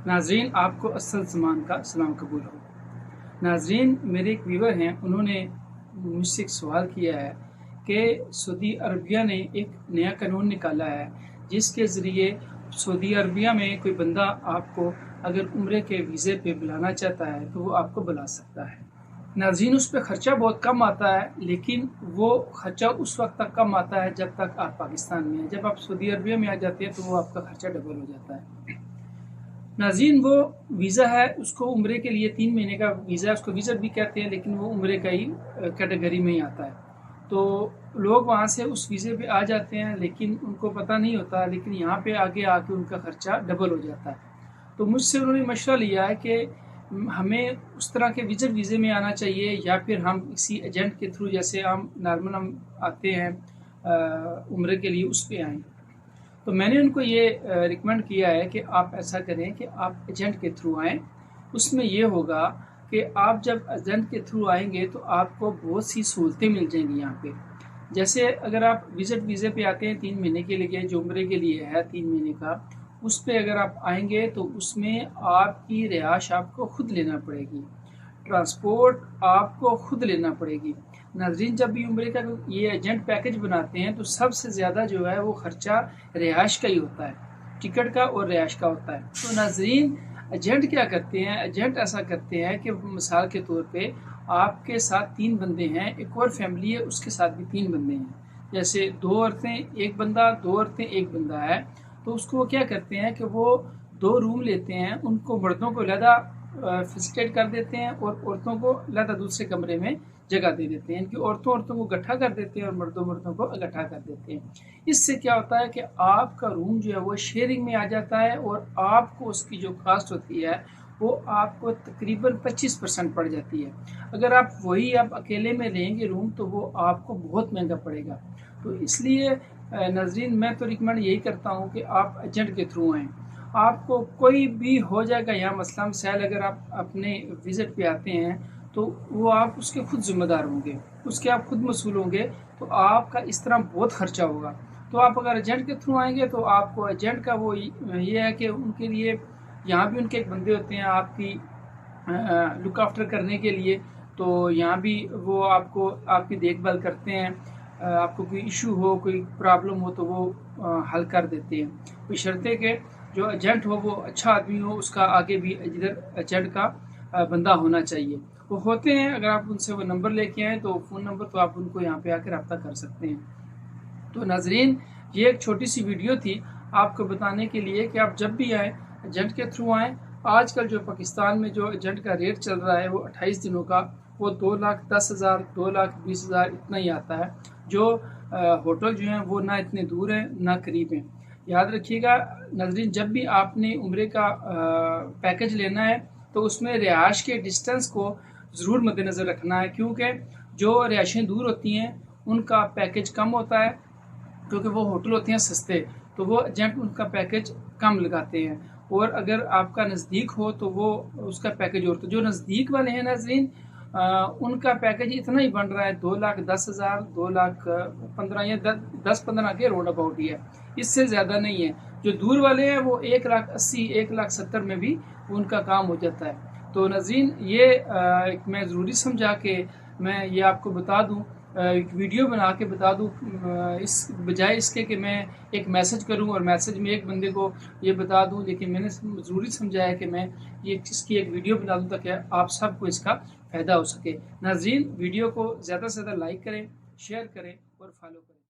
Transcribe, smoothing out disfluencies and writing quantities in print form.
नाजरीन, आपको असल ज़मान का सलाम कबूल हो। नाजरीन, मेरे एक व्यूवर हैं, उन्होंने मुझसे एक सवाल किया है कि सऊदी अरबिया ने एक नया कानून निकाला है जिसके ज़रिए सऊदी अरबिया में कोई बंदा आपको अगर उम्रे के वीज़े पे बुलाना चाहता है तो वो आपको बुला सकता है। नाज़रीन, उस पर ख़र्चा बहुत कम आता है, लेकिन वो ख़र्चा उस वक्त तक कम आता है जब तक आप पाकिस्तान में हैं। जब आप सऊदी अरबिया में आ जाते हैं तो वो आपका ख़र्चा डबल हो जाता है। नाज़रीन, वो वीज़ा है, उसको उम्रे के लिए 3 महीने का वीज़ा है, उसको विज़िट भी कहते हैं, लेकिन वो उम्रे का ही कैटेगरी में ही आता है। तो लोग वहाँ से उस वीज़े पे आ जाते हैं, लेकिन उनको पता नहीं होता, लेकिन यहाँ पे आगे आके उनका ख़र्चा डबल हो जाता है। तो मुझसे उन्होंने मशवरा लिया है कि हमें उस तरह के विज़िट वीज़े में आना चाहिए या फिर हम किसी एजेंट के थ्रू, जैसे हम नॉर्मल हम आते हैं उम्रे के लिए, उस पर आएँ। तो मैंने उनको ये रिकमेंड किया है कि आप ऐसा करें कि आप एजेंट के थ्रू आएँ। उसमें ये होगा कि आप जब एजेंट के थ्रू आएंगे तो आपको बहुत सी सहूलतें मिल जाएंगी यहाँ पे। जैसे अगर आप विज़िट वीज़े पे आते हैं 3 महीने के लिए, जो उम्रे के लिए है 3 महीने का, उस पे अगर आप आएंगे तो उसमें आपकी रिहाइश आपको खुद लेना पड़ेगी, ट्रांसपोर्ट आपको खुद लेना पड़ेगी। नाज़रीन, जब भी उम्रे का ये एजेंट पैकेज बनाते हैं तो सबसे ज़्यादा जो है वो ख़र्चा रिहाइश का ही होता है, टिकट का और रिहाइश का होता है। तो नाज़रीन, एजेंट क्या करते हैं, एजेंट ऐसा करते हैं कि मिसाल के तौर पे आपके साथ 3 बंदे हैं, एक और फैमिली है उसके साथ भी 3 बंदे हैं, जैसे 2 औरतें 1 बंदा, 2 औरतें 1 बंदा है, तो उसको वो क्या करते हैं कि वो 2 रूम लेते हैं, उनको मर्दों को अलहदा फैसिलिटेट कर देते हैं और औरतों को अलहदा दूसरे कमरे में जगह दे देते हैं। इनकी औरतों को इकट्ठा कर देते हैं और मर्दों को इकट्ठा कर देते हैं। इससे क्या होता है कि आपका रूम जो है वो शेयरिंग में आ जाता है और आपको उसकी जो कास्ट होती है वो आपको तकरीबन 25% पड़ जाती है। अगर आप वही आप अकेले में लेंगे रूम तो वो आपको बहुत महंगा पड़ेगा। तो इसलिए नाज़रीन, मैं तो रिकमेंड यही करता हूँ कि आप एजेंट के थ्रू आएँ। आपको कोई भी हो जाएगा यहाँ मसला मसाइल, अगर आप अपने विज़िट पे आते हैं तो वो आप उसके खुद ज़िम्मेदार होंगे, उसके आप खुद मसूल होंगे। तो आपका इस तरह बहुत ख़र्चा होगा। तो आप अगर एजेंट के थ्रू आएंगे तो आपको एजेंट का वो ये है कि उनके लिए यहाँ भी उनके एक बंदे होते हैं आपकी लुक आफ्टर करने के लिए। तो यहाँ भी वो आपको आपकी देखभाल करते हैं, आपको कोई इशू हो, कोई प्रॉब्लम हो तो वो हल कर देते हैं, बशर्ते के जो एजेंट हो वो अच्छा आदमी हो, उसका आगे भी इधर एजेंट का बंदा होना चाहिए। वो होते हैं, अगर आप उनसे वो नंबर लेके आए तो फ़ोन नंबर, तो आप उनको यहाँ पे आकर रब्ता कर सकते हैं। तो नाजरीन, ये एक छोटी सी वीडियो थी आपको बताने के लिए कि आप जब भी आएँ एजेंट के थ्रू आएँ। आजकल जो पाकिस्तान में जो एजेंट का रेट चल रहा है वो 28 दिनों का वो 2,10,000 2,20,000 इतना ही आता है। जो होटल जो हैं वो ना इतने दूर हैं ना करीब हैं। याद रखिएगा नाजरीन, जब भी आपने उम्रे का पैकेज लेना है तो उसमें रिहाइश के डिस्टेंस को ज़रूर मद्देनज़र रखना है, क्योंकि जो रिहाइशें दूर होती हैं उनका पैकेज कम होता है, क्योंकि वो होटल होते हैं सस्ते, तो वो एजेंट उनका पैकेज कम लगाते हैं। और अगर आपका नज़दीक हो तो वो उसका पैकेज और, तो जो नज़दीक वाले हैं नाज़रीन उनका पैकेज इतना ही बन रहा है 2,10,000 2,15,000 या 10-15 के रोड अबाउट ही है, इससे ज़्यादा नहीं है। जो दूर वाले हैं वो 1,80,000 1,70,000 में भी उनका काम हो जाता है। तो नाज़रीन, ये मैं ज़रूरी समझा कि मैं ये आपको बता दूं, एक वीडियो बना के बता दूं, इस बजाय इसके कि मैं एक मैसेज करूं और मैसेज में एक बंदे को ये बता दूं, लेकिन मैंने ज़रूरी समझा है कि मैं ये इसकी एक वीडियो बना दूं ताकि आप सबको इसका फ़ायदा हो सके। नाज़रीन, वीडियो को ज़्यादा से ज़्यादा लाइक करें, शेयर करें और फॉलो करें।